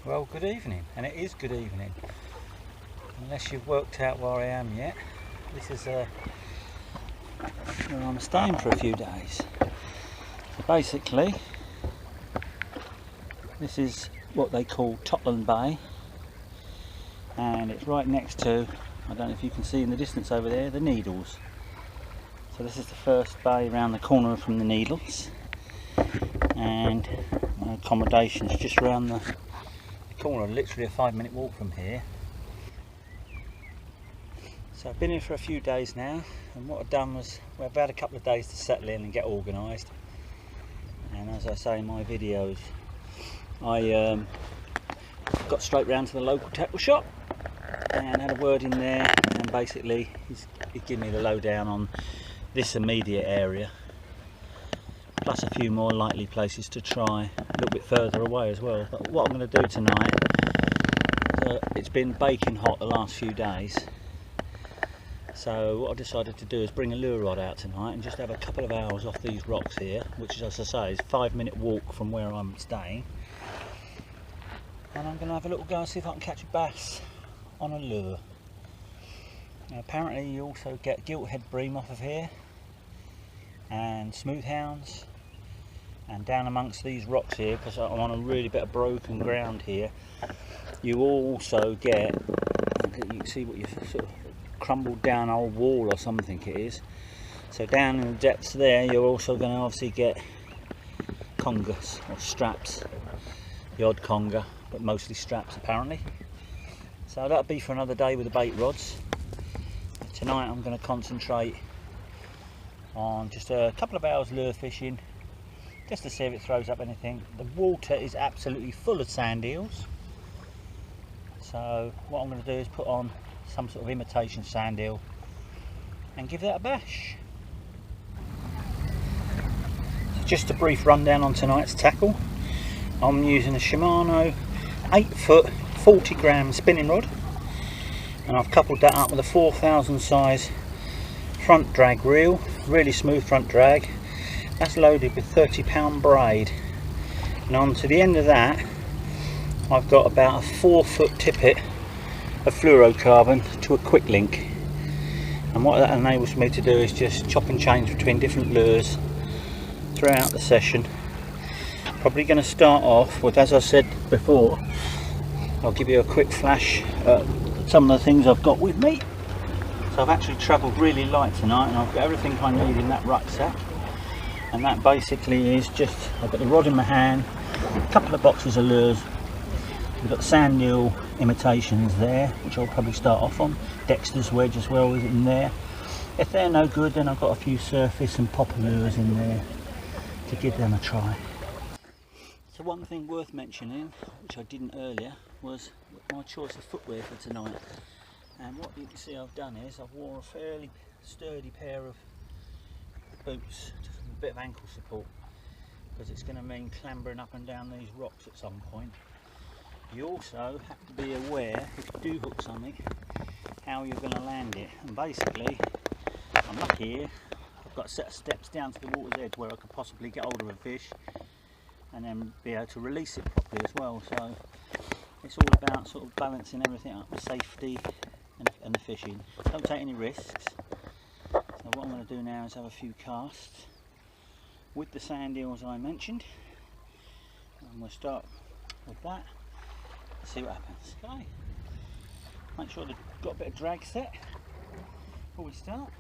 Well, good evening, and it is good evening, unless you've worked out where I am yet. This is where I'm staying for a few days. So basically, this is what they call Totland Bay, and it's right next to, I don't know if you can see in the distance over there, the Needles. So this is the first bay around the corner from the Needles, and my accommodation's just around the corner, literally a 5-minute walk from here. So I've been here for a few days now, and what I've done was, well, I've had a couple of days to settle in and get organised, and as I say in my videos, I got straight round to the local tackle shop and had a word in there, and basically he's given me the lowdown on this immediate area, plus a few more likely places to try a little bit further away as well. But what I'm going to do tonight, it's been baking hot the last few days, so what I decided to do is bring a lure rod out tonight and just have a couple of hours off these rocks here, which, as I say, is a 5-minute walk from where I'm staying, and I'm going to have a little go and see if I can catch a bass on a lure. Now, apparently you also get gilthead bream off of here, and smoothhounds, and down amongst these rocks here, because I'm on a really bit of broken ground here, you also get, you can see what you sort of crumbled down old wall or something it is. So down in the depths there, you're also going to obviously get congers or straps, the odd conger, but mostly straps apparently. So that'll be for another day with the bait rods. Tonight I'm going to concentrate on just a couple of hours lure fishing, just to see if it throws up anything. The water is absolutely full of sand eels, so what I'm going to do is put on some sort of imitation sand eel and give that a bash. So just a brief rundown on tonight's tackle. I'm using a Shimano 8-foot 40-gram spinning rod, and I've coupled that up with a 4000 size front drag reel, really smooth front drag. That's loaded with 30-pound braid, and on to the end of that I've got about a 4-foot tippet of fluorocarbon to a quick link, and what that enables me to do is just chop and change between different lures throughout the session. Probably going to start off with, as I said before, I'll give you a quick flash at some of the things I've got with me. So I've actually travelled really light tonight, and I've got everything I need in that rucksack, and that basically is just, I've got the rod in my hand, a couple of boxes of lures, we've got sand eel imitations there, which I'll probably start off on, Dexter's wedge as well is in there. If they're no good, then I've got a few surface and popper lures in there to give them a try. So one thing worth mentioning, which I didn't earlier, was my choice of footwear for tonight. And what you can see I've done is I've worn a fairly sturdy pair of boots, just a bit of ankle support, because it's going to mean clambering up and down these rocks at some point. You also have to be aware, if you do hook something, how you're going to land it. And basically, I'm lucky here, I've got a set of steps down to the water's edge where I could possibly get hold of a fish and then be able to release it properly as well. So it's all about sort of balancing everything up, the safety and the fishing. Don't take any risks. So what I'm going to do now is have a few casts with the sand eels I mentioned, and we'll start with that. See what happens. Okay. Make sure they've got a bit of drag set before we start.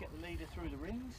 Get the leader through the rings.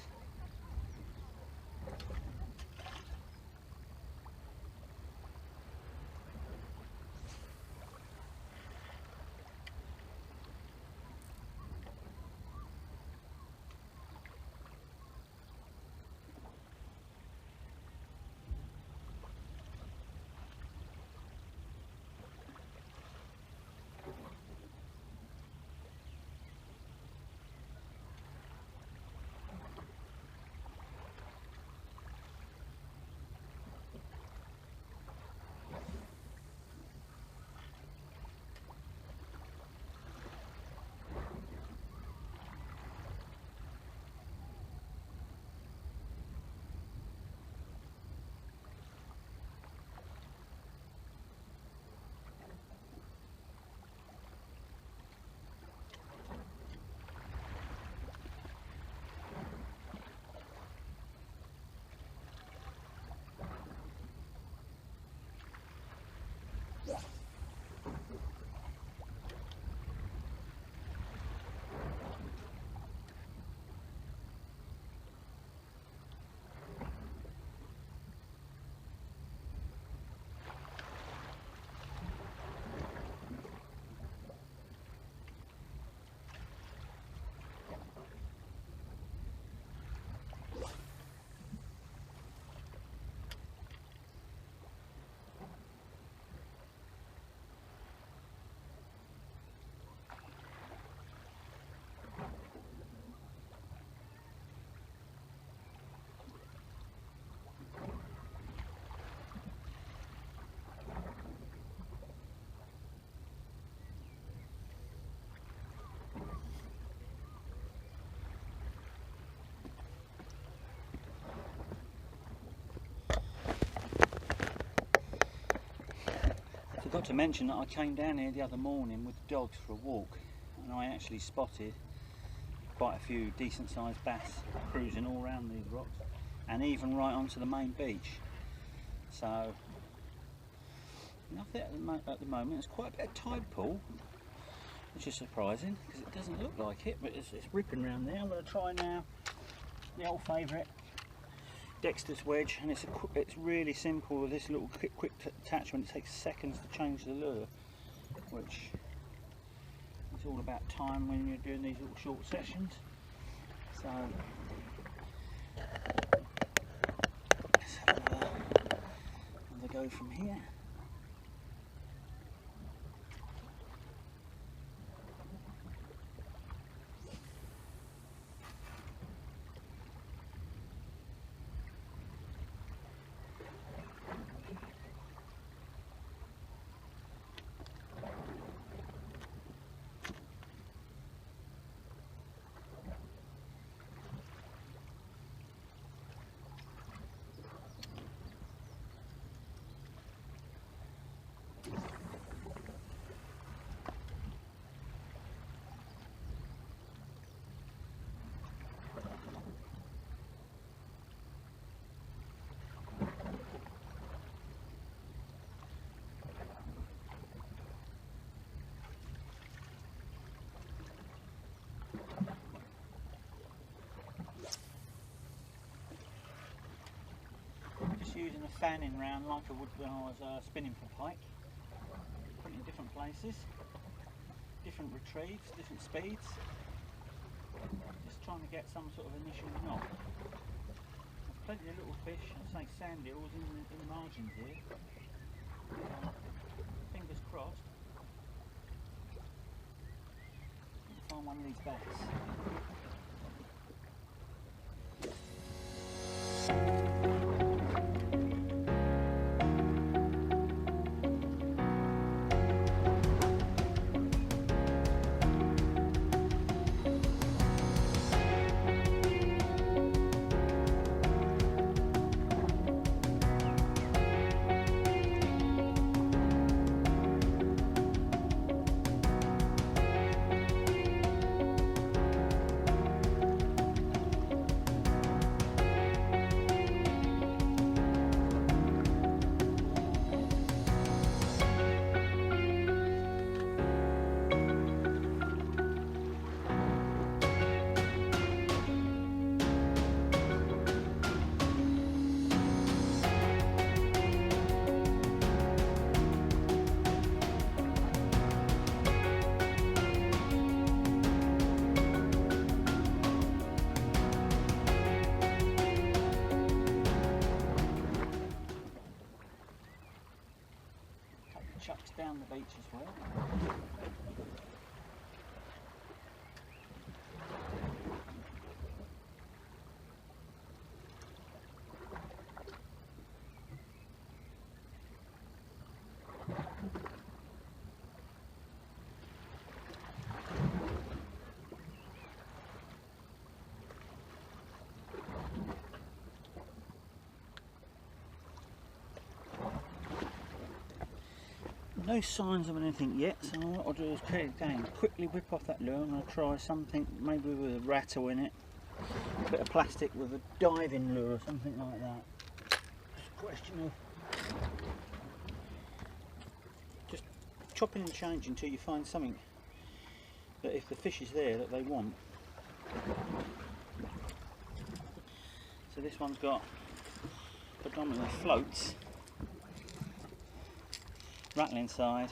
forgot to mention that I came down here the other morning with the dogs for a walk, and I actually spotted quite a few decent sized bass cruising all around these rocks and even right onto the main beach. So nothing at the moment. There's quite a bit of tide pool, which is surprising because it doesn't look like it, but it's ripping around there. I'm going to try now the old favourite Dexter's wedge, and it's really simple with this little quick attachment. It takes seconds to change the lure, which is all about time when you're doing these little short sessions. So let's have a go from here. Just using a fanning round like I would when I was spinning for pike. Putting it in different places, different retrieves, different speeds. Just trying to get some sort of initial knot. There's plenty of little fish, I say sand eels in the margins here. Fingers crossed. I'll find one of these bass. Chucks down the beach as well. No signs of anything yet, so what I'll do is quickly whip off that lure and I'll try something maybe with a rattle in it, a bit of plastic with a diving lure or something like that. Just a question of just chopping and changing until you find something that, if the fish is there, that they want. So this one's got predominantly floats, rattling side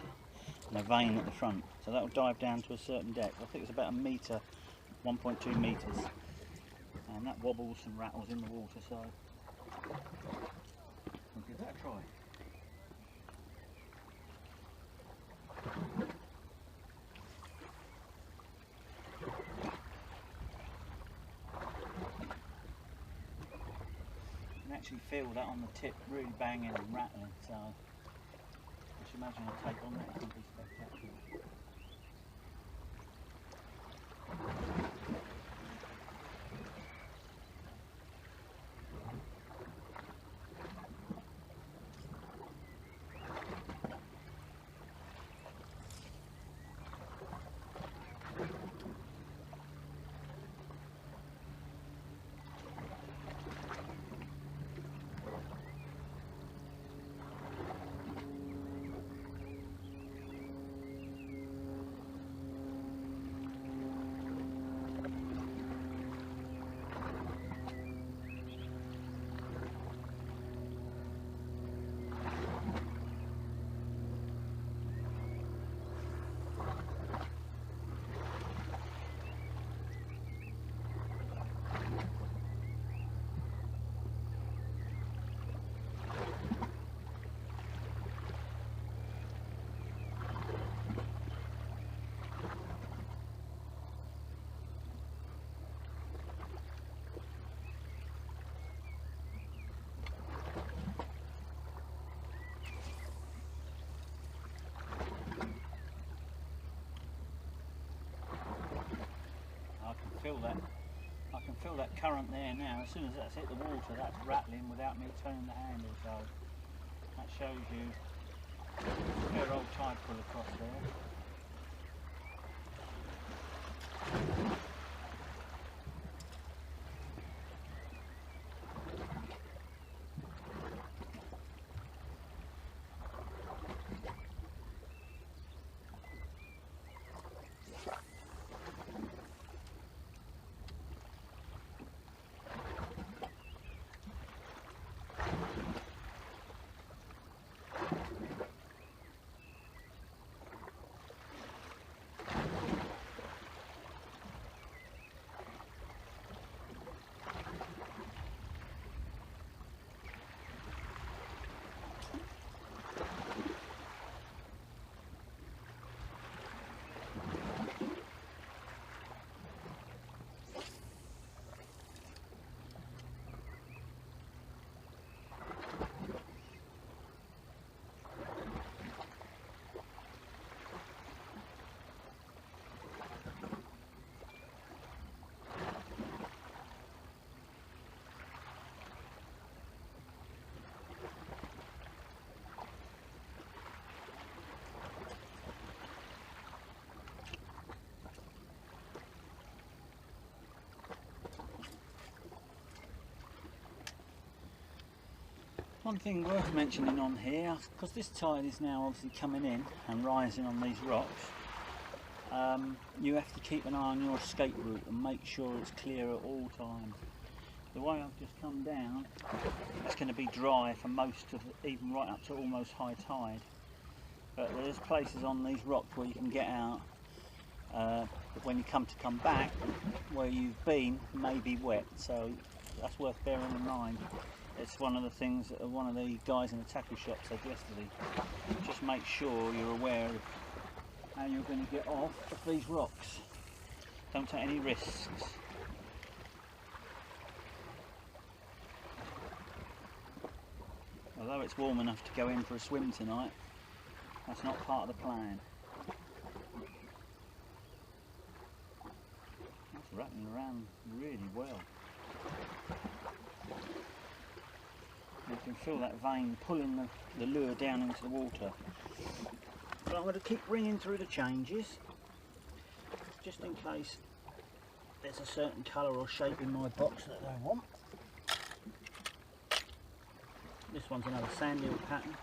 and a vane at the front, so that will dive down to a certain depth. I think it's about a metre, 1.2 metres, and that wobbles and rattles in the water, so we'll give that a try. You can actually feel that on the tip really banging and rattling, so I should imagine I'll take on that. It's going to be spectacular. feel that. I can feel that current there now. As soon as that's hit the water, that's rattling without me turning the handle. So that shows you a fair old tide pull across there. One thing worth mentioning on here, because this tide is now obviously coming in and rising on these rocks, you have to keep an eye on your escape route and make sure it's clear at all times. The way I've just come down, it's going to be dry for most of, even right up to almost high tide. But there's places on these rocks where you can get out, but when you come back, where you've been may be wet, so that's worth bearing in mind. It's one of the things that one of the guys in the tackle shop said yesterday. Just make sure you're aware of how you're going to get off of these rocks. Don't take any risks. Although it's warm enough to go in for a swim tonight, that's not part of the plan. That's rattling around really well. You can feel that vein pulling the lure down into the water. But I'm going to keep ringing through the changes, just in case there's a certain colour or shape in my box that I want. This one's another sand eel pattern,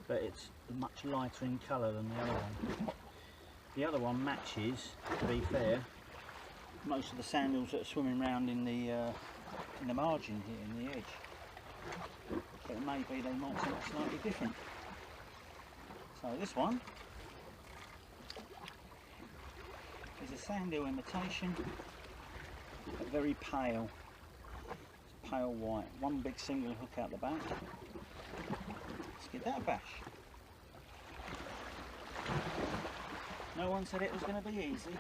but it's much lighter in colour than the other one. The other one matches, to be fair, most of the sand eels that are swimming around in the margin here, in the edge. But maybe they might something slightly different. So this one is a sand eel imitation, but very pale. It's pale white. One big single hook out the back. Let's give that a bash. No one said it was going to be easy.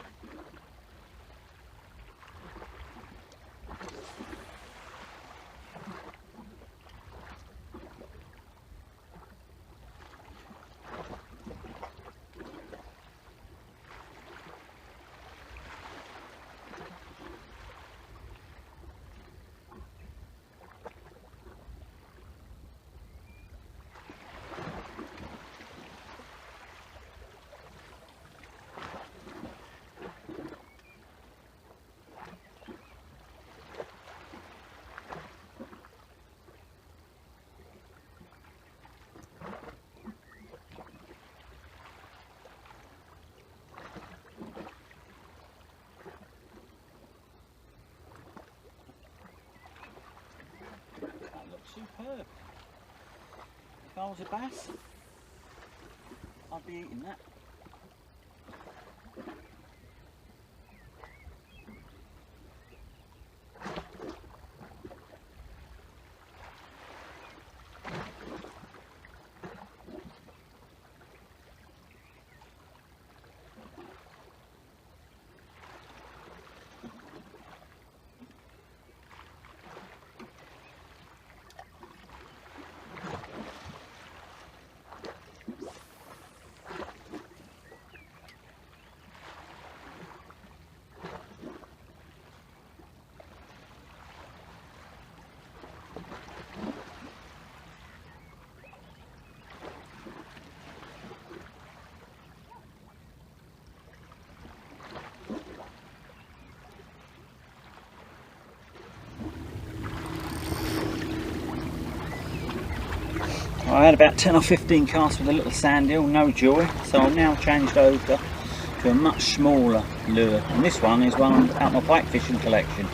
Superb. If I was a bass, I'd be eating that. I had about 10 or 15 casts with a little sand eel, no joy, so I've now changed over to a much smaller lure, and this one is one out of my pike fishing collection.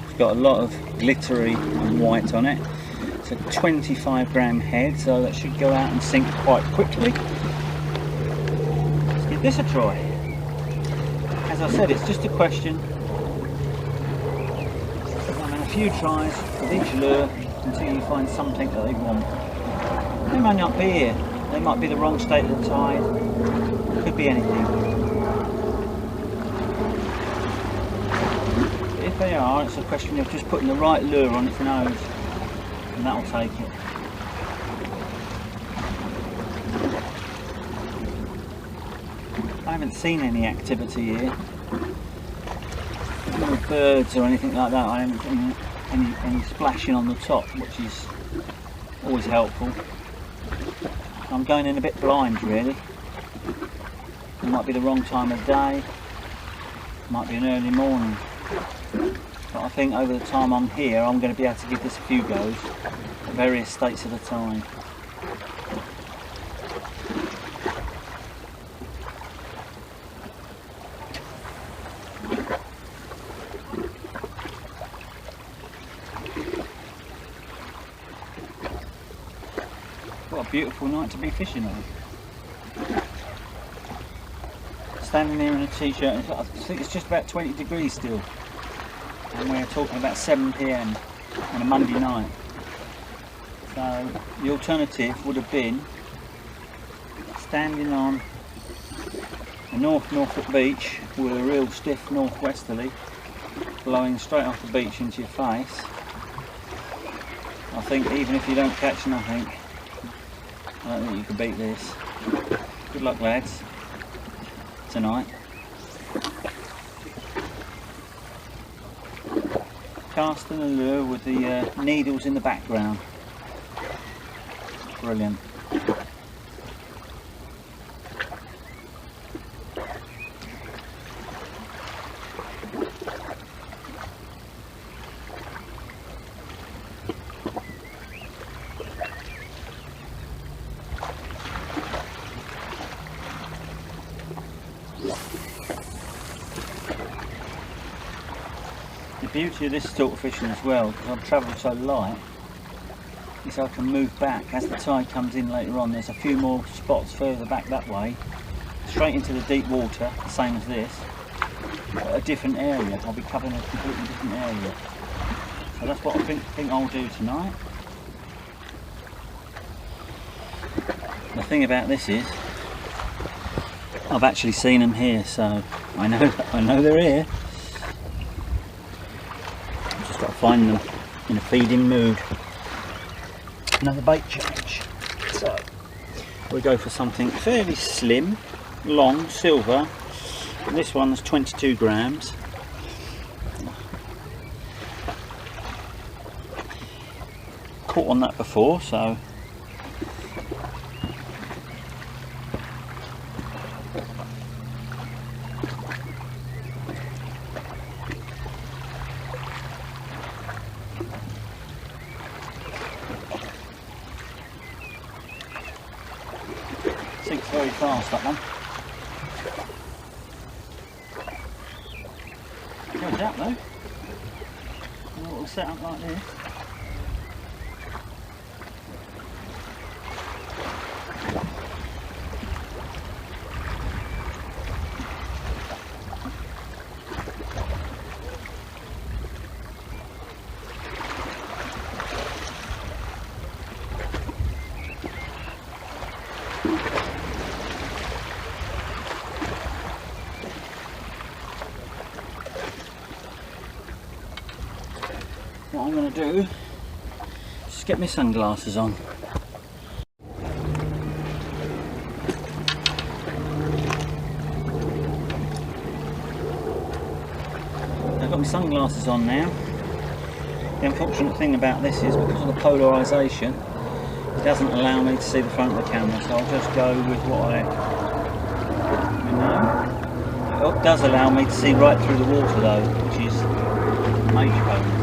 It's got a lot of glittery and white on it. It's a 25 gram head, so that should go out and sink quite quickly. Let's give this a try. As I said, it's just a question of having a few tries with each lure until you find something that they want. They might not be here, they might be the wrong state of the tide, could be anything. But if they are, it's a question of just putting the right lure on its nose, and that'll take it. I haven't seen any activity here, no birds or anything like that. I haven't seen any splashing on the top, which is always helpful. I'm going in a bit blind really. It might be the wrong time of day, it might be an early morning, but I think over the time I'm here I'm going to be able to give this a few goes at various states of the tide. What a beautiful night to be fishing on. Standing here in a t-shirt, I think it's just about 20 degrees still, and we're talking about 7 PM on a Monday night. So the alternative would have been standing on a Norfolk beach with a real stiff northwesterly blowing straight off the beach into your face. I think even if you don't catch nothing, I don't think you can beat this. Good luck lads, tonight. Casting a lure with the needles in the background. Brilliant. The beauty of this sort of fishing as well, because I've travelled so light, is I can move back as the tide comes in later on. There's a few more spots further back that way, straight into the deep water, the same as this, but a different area. I'll be covering a completely different area. So that's what I think I'll do tonight. The thing about this is, I've actually seen them here, so I know they're here. Just got to find them in a feeding mood. Another bait change. So we'll go for something fairly slim, long, silver. And this one's 22 grams. Caught on that before, so sinks very fast, that one. Goes out though. A little setup like this. What I'm going to do is just get my sunglasses on. I've got my sunglasses on now. The unfortunate thing about this is because of the polarisation, it doesn't allow me to see the front of the camera, so I'll just go with what I know. It does allow me to see right through the water though, which is a major bonus.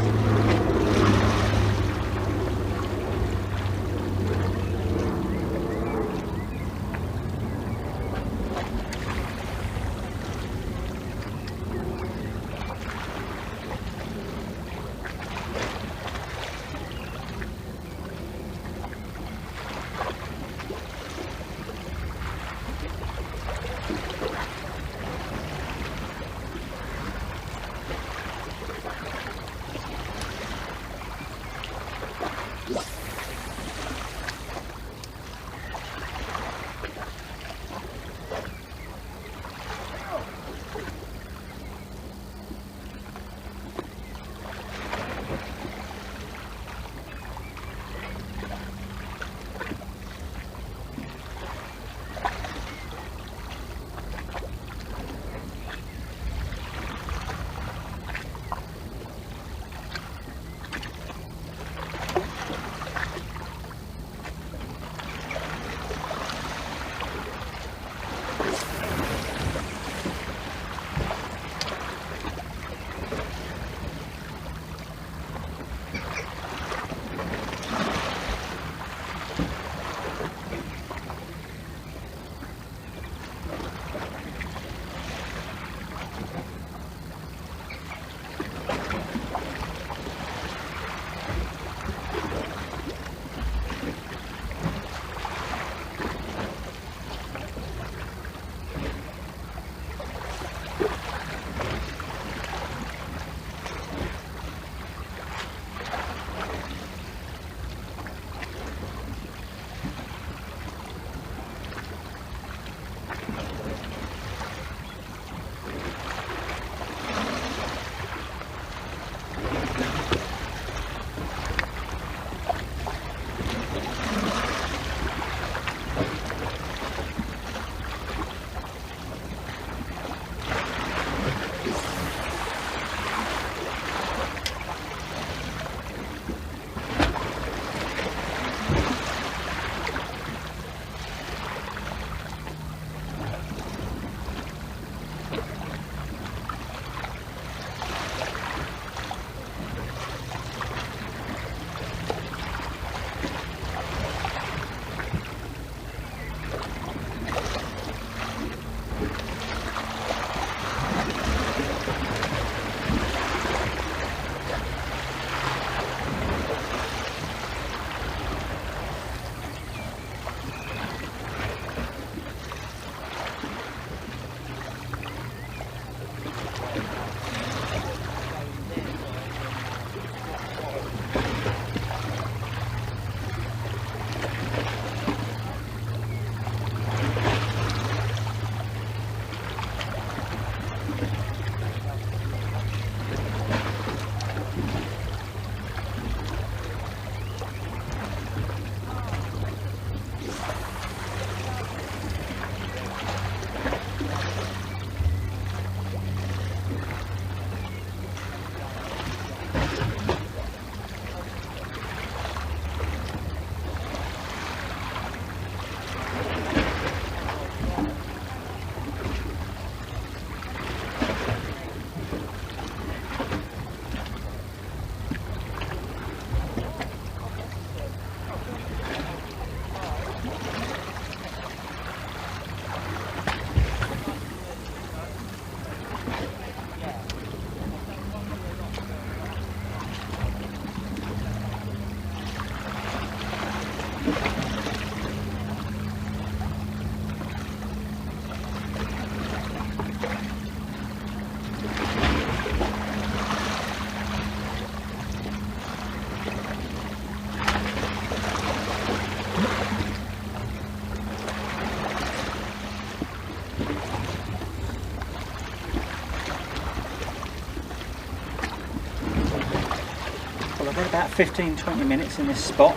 I've had about 15-20 minutes in this spot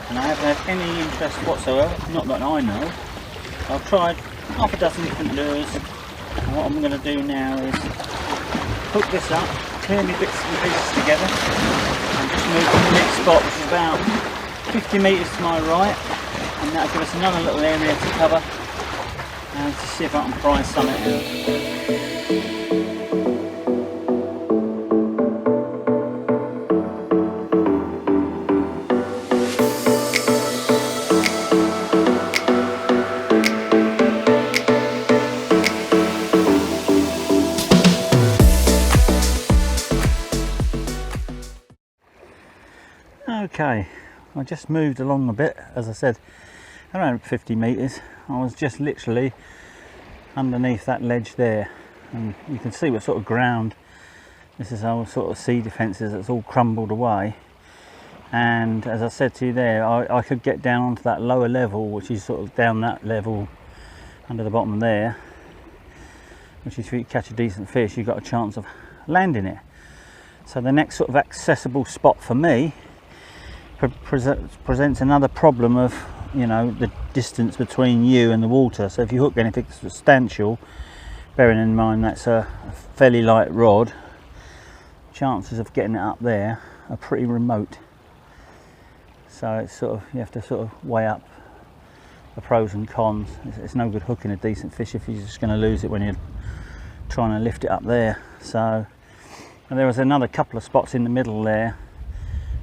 and I haven't had any interest whatsoever, not that I know. I've tried half a dozen different lures, and what I'm going to do now is hook this up, clear my bits and pieces together and just move to the next spot, which is about 50 metres to my right, and that'll give us another little area to cover and to see if I can pry something out. Okay, I just moved along a bit, as I said, around 50 metres. I was just literally underneath that ledge there, and you can see what sort of ground. This is our sort of sea defences that's all crumbled away, and as I said to you there, I could get down onto that lower level, which is sort of down that level under the bottom there, which is if you catch a decent fish you've got a chance of landing it. So the next sort of accessible spot for me presents another problem of, you know, the distance between you and the water. So if you hook anything substantial, bearing in mind that's a fairly light rod, chances of getting it up there are pretty remote. So it's sort of, you have to sort of weigh up the pros and cons. It's no good hooking a decent fish if you're just going to lose it when you're trying to lift it up there. So, and there was another couple of spots in the middle there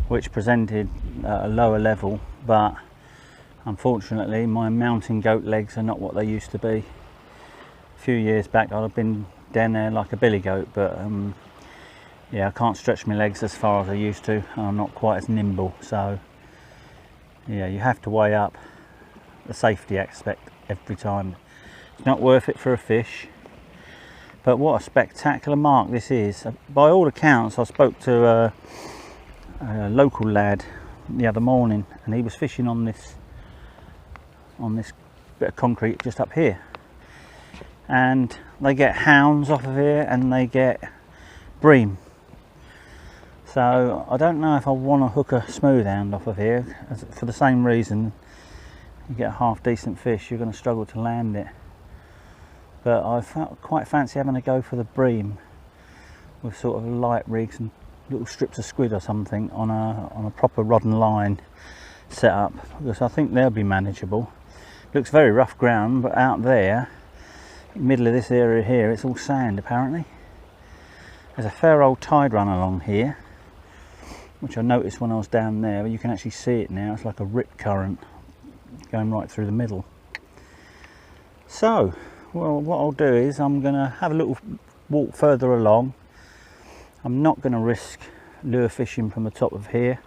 which presented a lower level, but unfortunately my mountain goat legs are not what they used to be. A few years back I'd have been down there like a billy goat, but yeah, I can't stretch my legs as far as I used to, and I'm not quite as nimble. So yeah, you have to weigh up the safety aspect every time. It's not worth it for a fish, but what a spectacular mark this is. By all accounts, I spoke to a local lad the other morning, and he was fishing on this bit of concrete just up here, and they get hounds off of here and they get bream. So I don't know if I want to hook a smooth hound off of here, for the same reason. You get a half decent fish, you're going to struggle to land it, but I quite fancy having a go for the bream with sort of light rigs and little strips of squid or something on a proper rod and line setup, because I think they'll be manageable. Looks very rough ground, but out there, middle of this area here, it's all sand apparently. There's a fair old tide run along here, which I noticed when I was down there, but you can actually see it now. It's like a rip current going right through the middle. So, well, what I'll do is I'm going to have a little walk further along. I'm not going to risk lure fishing from the top of here.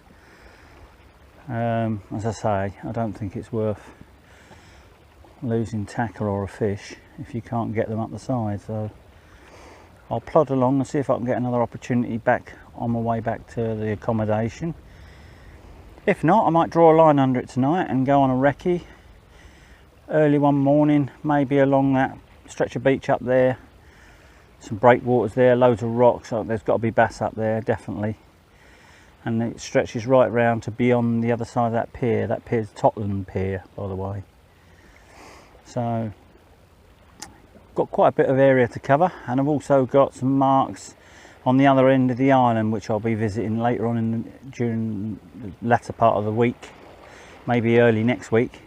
As I say, I don't think it's worth losing tackle or a fish if you can't get them up the side. So I'll plod along and see if I can get another opportunity back on my way back to the accommodation. If not, I might draw a line under it tonight and go on a recce early one morning, maybe along that stretch of beach up there. Some breakwaters there, loads of rocks, so there's got to be bass up there definitely, and it stretches right round to beyond the other side of that pier. That pier's Totland Pier, by the way. So got quite a bit of area to cover, and I've also got some marks on the other end of the island which I'll be visiting later on during the latter part of the week, maybe early next week.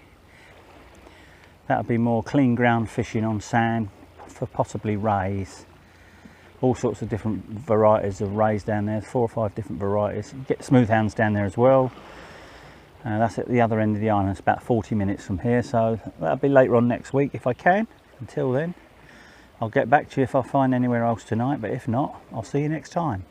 That'll be more clean ground fishing on sand for possibly rays. All sorts of different varieties of rays down there, 4 or 5 different varieties. You get smooth hounds down there as well. That's at the other end of the island. It's about 40 minutes from here, so that'll be later on next week if I can. Until then, I'll get back to you if I find anywhere else tonight, but if not, I'll see you next time.